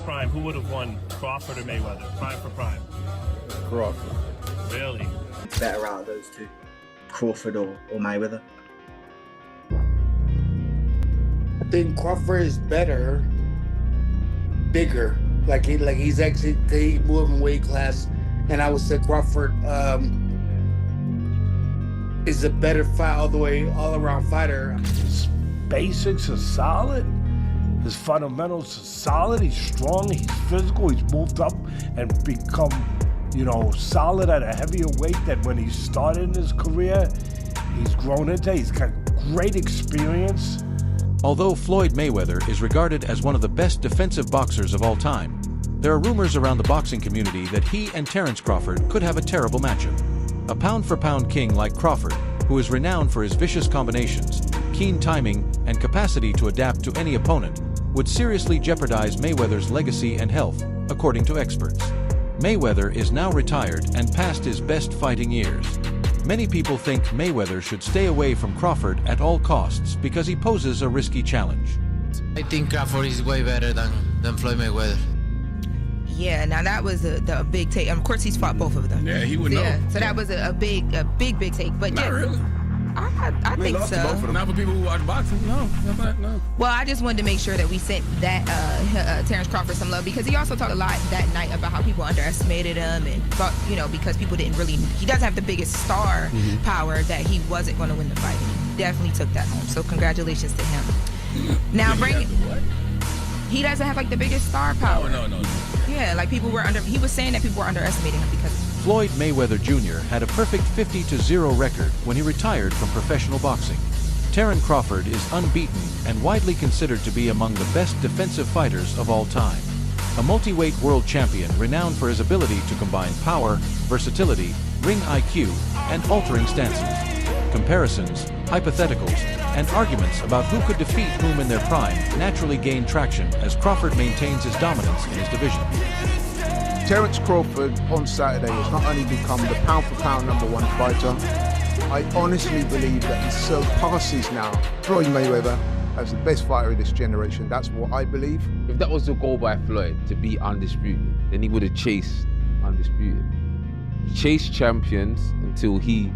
prime, who would have won, Crawford or Mayweather? Prime for prime. Crawford. Really? Better out of those two, Crawford or Mayweather? I think Crawford is better, bigger. Like he's actually moving weight class, and I would say Crawford is a better fight all around fighter. His basics are solid. His fundamentals are solid. He's strong. He's physical. He's moved up and become, solid at a heavier weight than when he started in his career. He's grown into. He's got great experience. Although Floyd Mayweather is regarded as one of the best defensive boxers of all time, there are rumors around the boxing community that he and Terence Crawford could have a terrible matchup. A pound-for-pound king like Crawford, who is renowned for his vicious combinations, keen timing, and capacity to adapt to any opponent, would seriously jeopardize Mayweather's legacy and health, according to experts. Mayweather is now retired and past his best fighting years. Many people think Mayweather should stay away from Crawford at all costs because he poses a risky challenge. I think Crawford is way better than Floyd Mayweather. Yeah, now that was a big take. Of course, he's fought both of them. Yeah, he would know. So that was a big take. But Not yeah, really. I think lost to so. both of them. Not for people who watch boxing. No. Well, I just wanted to make sure that we sent that Terence Crawford some love, because he also talked a lot that night about how people underestimated him and thought, because people didn't really. He doesn't have the biggest star power, that he wasn't going to win the fight. And he definitely took that home. So congratulations to him. Now he doesn't have the biggest star power. No. Yeah, he was saying that people were underestimating him because Floyd Mayweather Jr. had a perfect 50-0 record when he retired from professional boxing. Terence Crawford is unbeaten and widely considered to be among the best defensive fighters of all time. A multi-weight world champion renowned for his ability to combine power, versatility, ring IQ, and altering stances. Comparisons, hypotheticals, and arguments about who could defeat whom in their prime naturally gain traction as Crawford maintains his dominance in his division. Terence Crawford on Saturday has not only become the pound-for-pound #1 fighter, I honestly believe that he surpasses now Floyd Mayweather as the best fighter of this generation. That's what I believe. If that was the goal by Floyd, to be undisputed, then he would have chased undisputed. He chased champions until he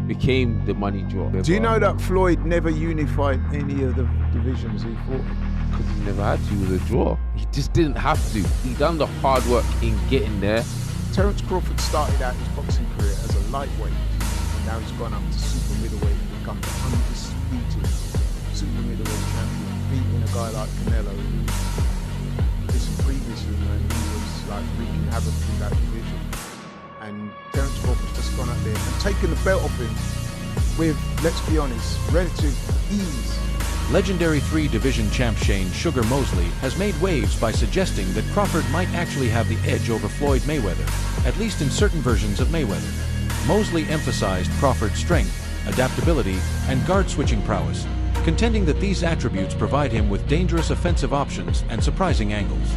became the money draw. Do you know that Floyd never unified any of the divisions he fought? Because he never had to, it was a draw. He just didn't have to. He done the hard work in getting there. Terence Crawford started out his boxing career as a lightweight. Now he's gone up to super middleweight and become the undisputed super middleweight champion, beating a guy like Canelo, who previously, man, he was wreaking havoc in that division. And Terence Crawford's just gone out there and taken the belt off him with, let's be honest, relative ease. Legendary 3-division champ Shane "Sugar" Mosley has made waves by suggesting that Crawford might actually have the edge over Floyd Mayweather, at least in certain versions of Mayweather. Mosley emphasized Crawford's strength, adaptability, and guard-switching prowess, contending that these attributes provide him with dangerous offensive options and surprising angles.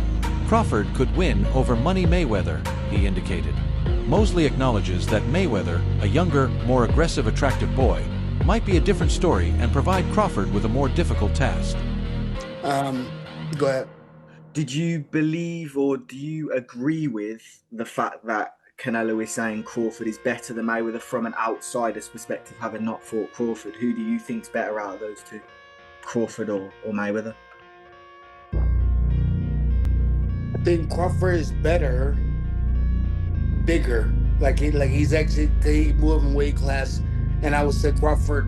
Crawford could win over Money Mayweather, he indicated. Mosley acknowledges that Mayweather, a younger, more aggressive, attractive boy, might be a different story and provide Crawford with a more difficult task. Go ahead. Did you believe or do you agree with the fact that Canelo is saying Crawford is better than Mayweather from an outsider's perspective, having not fought Crawford? Who do you think's better out of those two, Crawford or Mayweather? I think Crawford is better, bigger. He's actually moving weight class, and I would say Crawford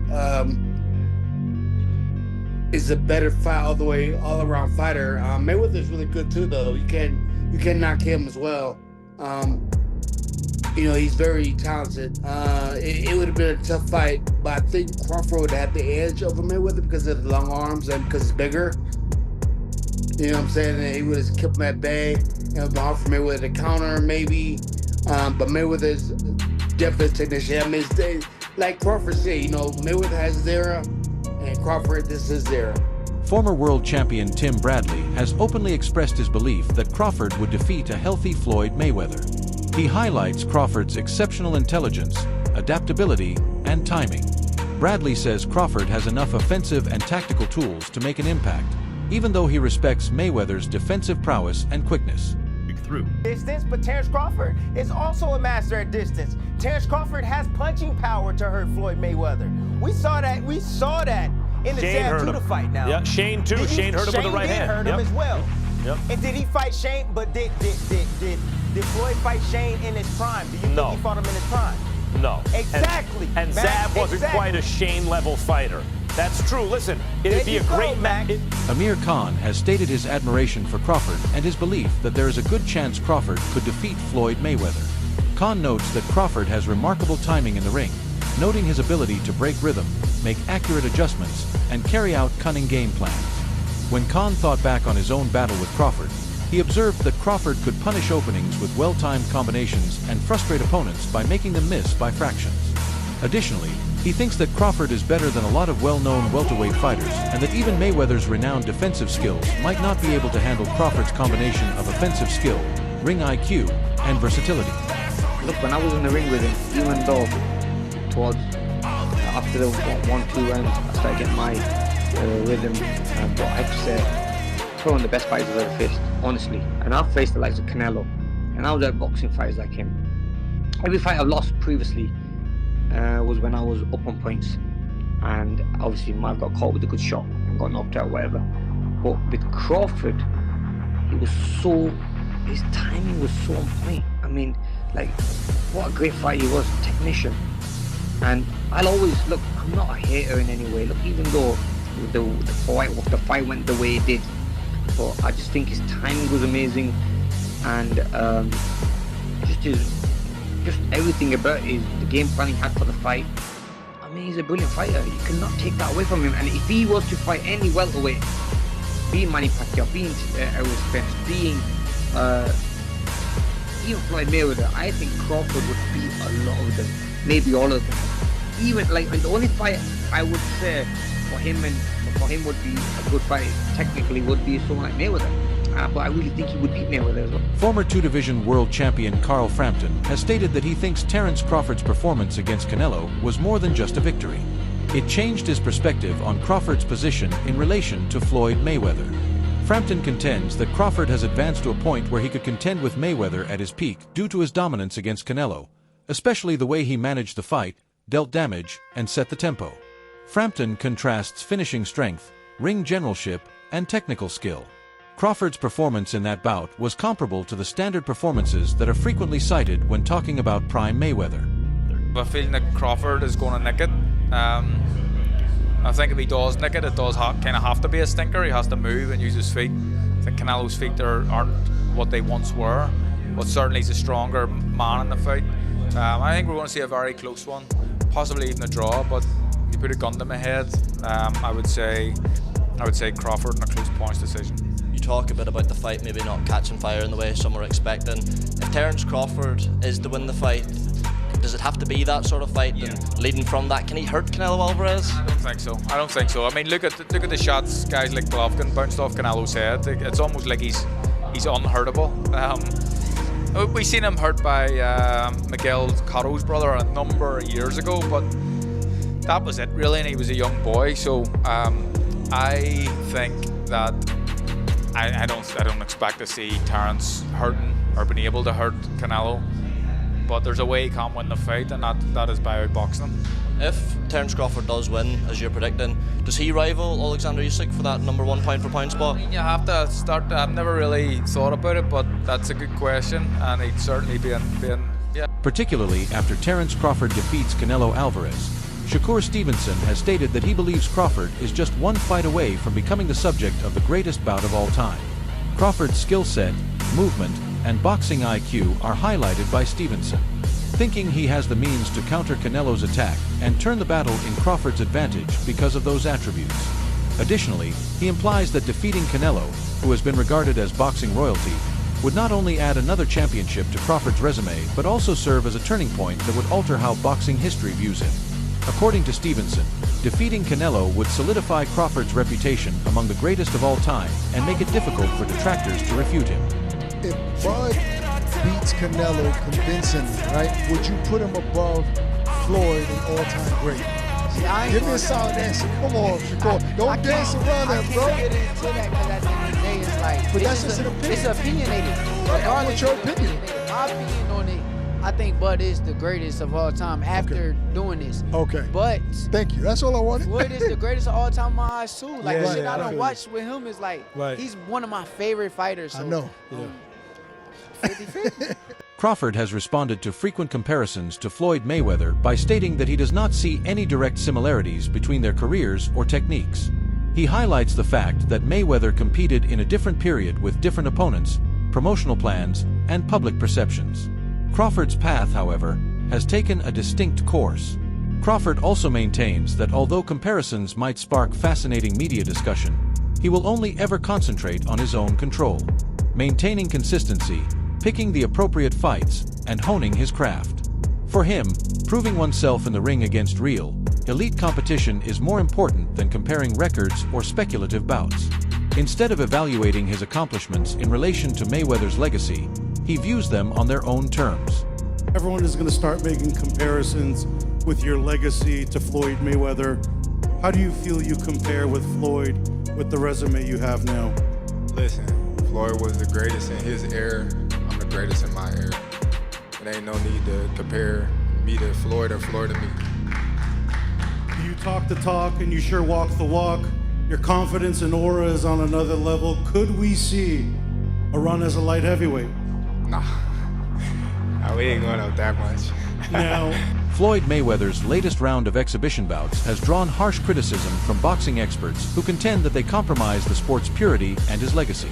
is a better all around fighter. Mayweather's really good too, though. You can knock him as well. He's very talented. It would have been a tough fight, but I think Crawford would have the edge over Mayweather because of the long arms and because he's bigger. You know what I'm saying? And he would have kept him at bay. It would have been hard for Mayweather to counter, maybe. But Mayweather's definitely a technician. I mean, like Crawford said, Mayweather has his era, and Crawford, this is his era. Former world champion Tim Bradley has openly expressed his belief that Crawford would defeat a healthy Floyd Mayweather. He highlights Crawford's exceptional intelligence, adaptability, and timing. Bradley says Crawford has enough offensive and tactical tools to make an impact, even though he respects Mayweather's defensive prowess and quickness. Through. Distance, but Terence Crawford is also a master at distance. Terence Crawford has punching power to hurt Floyd Mayweather. We saw that in the Shane hurt him. Judah fight now. Yeah, Shane too. Shane hurt him with the right hand. Shane did hurt him as well. Yep. And did he fight Shane? But did Floyd fight Shane in his prime? Do you think he fought him in his prime? No. Exactly. And Zab wasn't quite a Shane-level fighter. That's true. Listen, it'd be a great match. Amir Khan has stated his admiration for Crawford and his belief that there is a good chance Crawford could defeat Floyd Mayweather. Khan notes that Crawford has remarkable timing in the ring, noting his ability to break rhythm, make accurate adjustments, and carry out cunning game plans. When Khan thought back on his own battle with Crawford, he observed that Crawford could punish openings with well-timed combinations and frustrate opponents by making them miss by fractions. Additionally, he thinks that Crawford is better than a lot of well-known welterweight fighters, and that even Mayweather's renowned defensive skills might not be able to handle Crawford's combination of offensive skill, ring IQ, and versatility. Look, when I was in the ring with him, even though towards after the 1-2 rounds, I started getting my rhythm, but I have to say, probably one of the best fighters I've ever faced, honestly. And I've faced the likes of Canelo, and I was at boxing fighters like him. Every fight I've lost previously was when I was up on points, and obviously I got caught with a good shot and got knocked out, whatever. But with Crawford, his timing was so on point. I mean, like, what a great fight he was, technician. And I'll always, look, I'm not a hater in any way. Look, even though the fight went the way it did, but I just think his timing was amazing, and just everything about the game plan he had for the fight. I mean, he's a brilliant fighter. You cannot take that away from him. And if he was to fight any welterweight, being Manny Pacquiao, being Errol Spence, being even Floyd Mayweather, I think Crawford would beat a lot of them, maybe all of them. Even like the only fight I would say for him would be a good fight technically would be someone like Mayweather. But I really think he would beat Mayweather as well. Former two-division world champion Carl Frampton has stated that he thinks Terence Crawford's performance against Canelo was more than just a victory. It changed his perspective on Crawford's position in relation to Floyd Mayweather. Frampton contends that Crawford has advanced to a point where he could contend with Mayweather at his peak due to his dominance against Canelo, especially the way he managed the fight, dealt damage, and set the tempo. Frampton contrasts finishing strength, ring generalship, and technical skill. Crawford's performance in that bout was comparable to the standard performances that are frequently cited when talking about prime Mayweather. I feel that Crawford is going to nick it. I think if he does nick it, it does kind of have to be a stinker. He has to move and use his feet. I think Canelo's feet aren't what they once were, but certainly he's a stronger man in the fight. I think we're going to see a very close one, possibly even a draw, but if you put a gun to my head, I would say Crawford in a close points decision. Talk a bit about the fight maybe not catching fire in the way some were expecting. If Terence Crawford is to win the fight, does it have to be that sort of fight? Yeah. And leading from that, can he hurt Canelo Alvarez? I don't think so. I mean, look at the shots guys like Golovkin bounced off Canelo's head. It's almost like he's unhurtable. We've seen him hurt by Miguel Cotto's brother a number of years ago, but that was it really, and he was a young boy. So I think that I don't expect to see Terence hurting or being able to hurt Canelo, but there's a way he can't win the fight, and that is by outboxing him. If Terence Crawford does win, as you're predicting, does he rival Alexander Usyk for that number one pound for pound spot? You have to start. I've never really thought about it, but that's a good question, and he'd certainly be in. Particularly after Terence Crawford defeats Canelo Alvarez, Shakur Stevenson has stated that he believes Crawford is just one fight away from becoming the subject of the greatest bout of all time. Crawford's skill set, movement, and boxing IQ are highlighted by Stevenson, thinking he has the means to counter Canelo's attack and turn the battle in Crawford's advantage because of those attributes. Additionally, he implies that defeating Canelo, who has been regarded as boxing royalty, would not only add another championship to Crawford's resume, but also serve as a turning point that would alter how boxing history views him. According to Stevenson, defeating Canelo would solidify Crawford's reputation among the greatest of all time and make it difficult for detractors to refute him. If Bud beats Canelo convincingly, right, would you put him above Floyd, an all-time great? Give me a song dancing. Come on, Shakur. Don't dance around that, bro. I can't get into that because at the end of the day, it's like. But that's just an opinion. It's opinionated. Right, I want your opinion. My opinion on it, I think Bud is the greatest of all time after doing this. Okay. But thank you. That's all I wanted. Floyd is the greatest of all time in my eyes too. Like Yeah, the shit yeah, I I don't feel watch with him is like he's one of my favorite fighters. So, I know. 50-50. Crawford has responded to frequent comparisons to Floyd Mayweather by stating that he does not see any direct similarities between their careers or techniques. He highlights the fact that Mayweather competed in a different period with different opponents, promotional plans, and public perceptions. Crawford's path, however, has taken a distinct course. Crawford also maintains that although comparisons might spark fascinating media discussion, he will only ever concentrate on his own control, maintaining consistency, picking the appropriate fights, and honing his craft. For him, proving oneself in the ring against real, elite competition is more important than comparing records or speculative bouts. Instead of evaluating his accomplishments in relation to Mayweather's legacy, he views them on their own terms. Everyone is going to start making comparisons with your legacy to Floyd Mayweather. How do you feel you compare with Floyd with the resume you have now? Listen, Floyd was the greatest in his era. I'm the greatest in my era. There ain't no need to compare me to Floyd or Floyd to me. You talk the talk and you sure walk the walk. Your confidence and aura is on another level. Could we see a run as a light heavyweight? Nah, we ain't going up that much. Now, Floyd Mayweather's latest round of exhibition bouts has drawn harsh criticism from boxing experts who contend that they compromise the sport's purity and his legacy.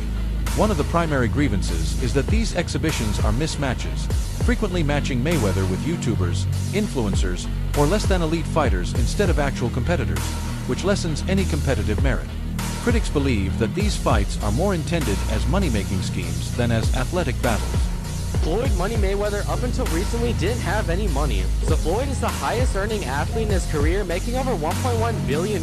One of the primary grievances is that these exhibitions are mismatches, frequently matching Mayweather with YouTubers, influencers, or less than elite fighters instead of actual competitors, which lessens any competitive merit. Critics believe that these fights are more intended as money-making schemes than as athletic battles. Floyd Money Mayweather up until recently didn't have any money, so Floyd is the highest earning athlete in his career, making over $1.1 billion.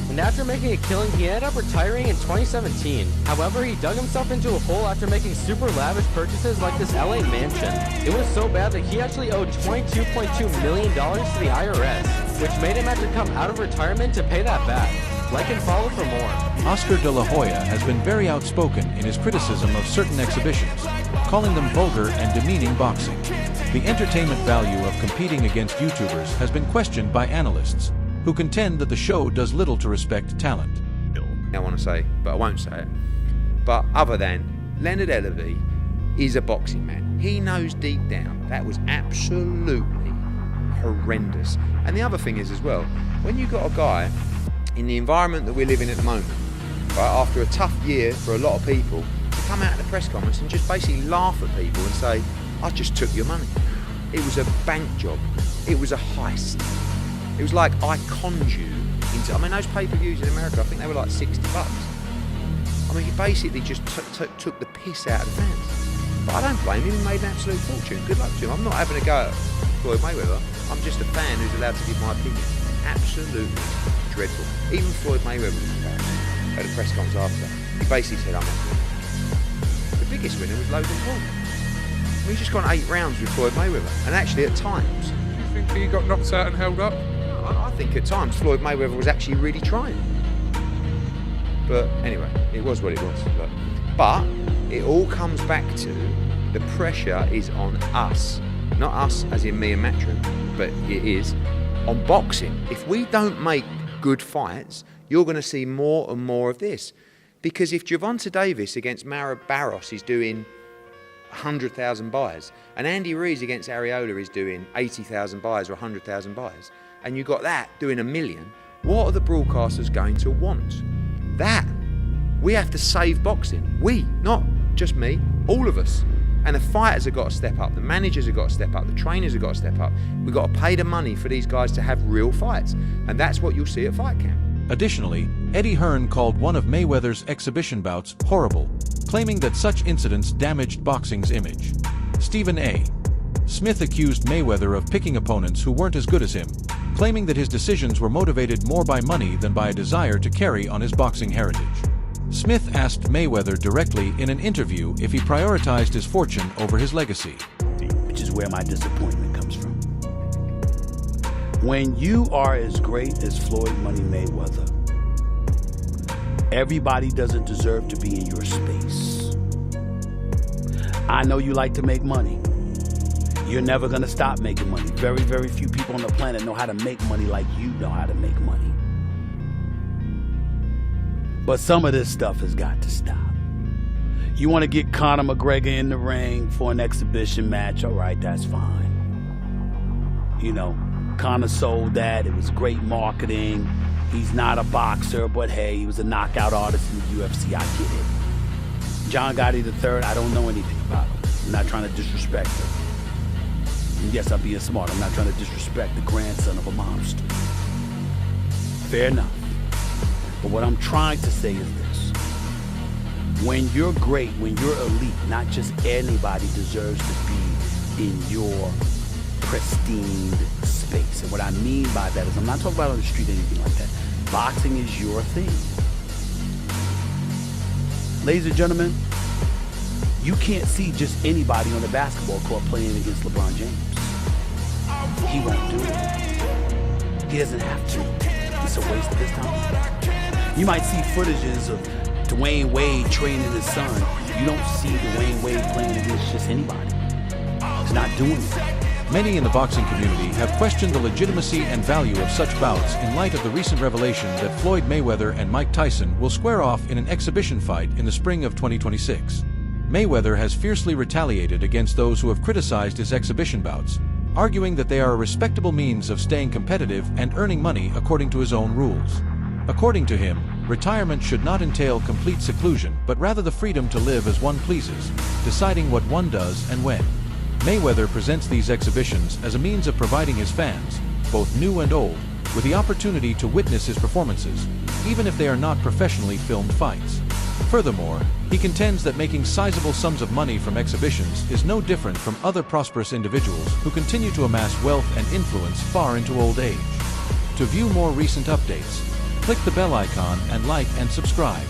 And after making a killing, he ended up retiring in 2017. However, he dug himself into a hole after making super lavish purchases like this LA mansion. It was so bad that he actually owed $22.2 million to the IRS, which made him have to come out of retirement to pay that back. Like and follow for more. Oscar de la Hoya has been very outspoken in his criticism of certain exhibitions, calling them vulgar and demeaning boxing. The entertainment value of competing against YouTubers has been questioned by analysts, who contend that the show does little to respect talent. I want to say, but I won't say it. But other than Leonard Ellerby is a boxing man. He knows deep down that was absolutely horrendous. And the other thing is as well, when you've got a guy in the environment that we live in at the moment, right, after a tough year for a lot of people, to come out at the press conference and just basically laugh at people and say, I just took your money. It was a bank job. It was a heist. It was like I conned you into, I mean, those pay-per-views in America, I think they were like $60. I mean, he basically just took the piss out of the fans. But I don't blame him, he made an absolute fortune. Good luck to him. I'm not having a go at Floyd Mayweather. I'm just a fan who's allowed to give my opinion. Absolutely dreadful. Even Floyd Mayweather was embarrassed at a press conference after. He basically said, I'm not good. The biggest winner was Logan Paul. He's just gone 8 rounds with Floyd Mayweather. And actually at times... You think he got knocked out and held up? I think at times Floyd Mayweather was actually really trying. But anyway, it was what it was. But it all comes back to the pressure is on us. Not us as in me and Matchroom, but it is on boxing. If we don't make good fights, you're going to see more and more of this. Because if Gervonta Davis against Mara Barros is doing 100,000 buys, and Andy Ruiz against Areola is doing 80,000 buys or 100,000 buys, and you got that doing 1 million, what are the broadcasters going to want? That. We have to save boxing. We, not just me, all of us. And the fighters have got to step up, the managers have got to step up, the trainers have got to step up. We've got to pay the money for these guys to have real fights. And that's what you'll see at Fight Camp. Additionally, Eddie Hearn called one of Mayweather's exhibition bouts horrible, claiming that such incidents damaged boxing's image. Stephen A. Smith accused Mayweather of picking opponents who weren't as good as him, claiming that his decisions were motivated more by money than by a desire to carry on his boxing heritage. Smith asked Mayweather directly in an interview if he prioritized his fortune over his legacy. Which is where my disappointment comes from. When you are as great as Floyd Money Mayweather, everybody doesn't deserve to be in your space. I know you like to make money. You're never gonna stop making money. Very, very few people on the planet know how to make money like you know how to make money. But some of this stuff has got to stop. You want to get Conor McGregor in the ring for an exhibition match, all right, that's fine. You know, Conor sold that. It was great marketing. He's not a boxer, but hey, he was a knockout artist in the UFC. I get it. John Gotti III, I don't know anything about him. I'm not trying to disrespect him. And yes, I'm being smart. I'm not trying to disrespect the grandson of a monster. Fair enough. But what I'm trying to say is this. When you're great, when you're elite, not just anybody deserves to be in your pristine space. And what I mean by that is I'm not talking about on the street or anything like that. Boxing is your thing. Ladies and gentlemen, you can't see just anybody on the basketball court playing against LeBron James. He won't do it. He doesn't have to. It's a waste of his time. You might see footages of Dwayne Wade training his son. You don't see Dwayne Wade playing against just anybody. He's not doing it. Many in the boxing community have questioned the legitimacy and value of such bouts in light of the recent revelation that Floyd Mayweather and Mike Tyson will square off in an exhibition fight in the spring of 2026. Mayweather has fiercely retaliated against those who have criticized his exhibition bouts, arguing that they are a respectable means of staying competitive and earning money according to his own rules. According to him, retirement should not entail complete seclusion, but rather the freedom to live as one pleases, deciding what one does and when. Mayweather presents these exhibitions as a means of providing his fans, both new and old, with the opportunity to witness his performances, even if they are not professionally filmed fights. Furthermore, he contends that making sizable sums of money from exhibitions is no different from other prosperous individuals who continue to amass wealth and influence far into old age. To view more recent updates, click the bell icon and like and subscribe.